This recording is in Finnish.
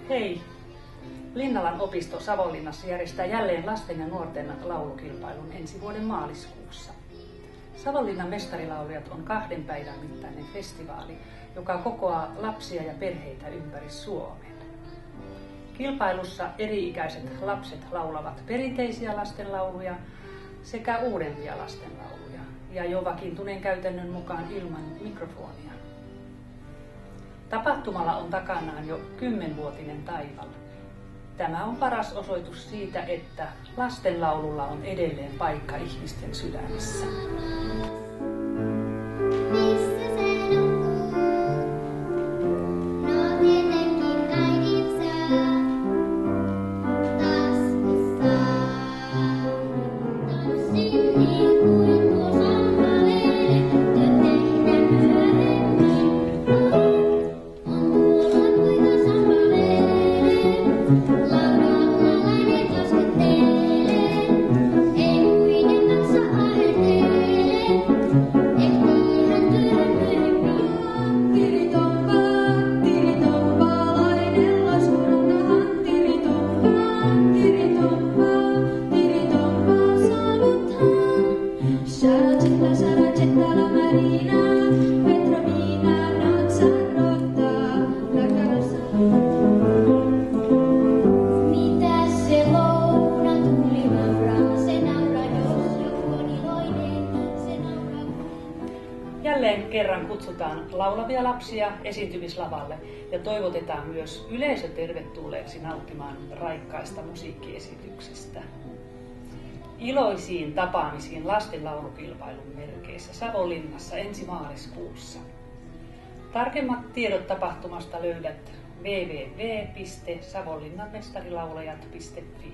Hei! Linnalan opisto Savonlinnassa järjestää jälleen lasten ja nuorten laulukilpailun ensi vuoden maaliskuussa. Savonlinnan mestarilaulijat on 2 päivän mittainen festivaali, joka kokoaa lapsia ja perheitä ympäri Suomen. Kilpailussa eri-ikäiset lapset laulavat perinteisiä lastenlauluja sekä uudempia lastenlauluja ja jo vakiintuneen käytännön mukaan ilman mikrofonia. Tapahtumalla on takanaan jo 10-vuotinen taival. Tämä on paras osoitus siitä, että lastenlaululla on edelleen paikka ihmisten sydämissä. Jälleen kerran kutsutaan laulavia lapsia esiintymislavalle ja toivotetaan myös yleisö tervetulleeksi nauttimaan raikkaista musiikkiesityksistä. Iloisiin tapaamisiin lastenlaulukilpailun merkeissä Savonlinnassa ensi maaliskuussa. Tarkemmat tiedot tapahtumasta löydät www.savonlinnanmestarilaulajat.fi.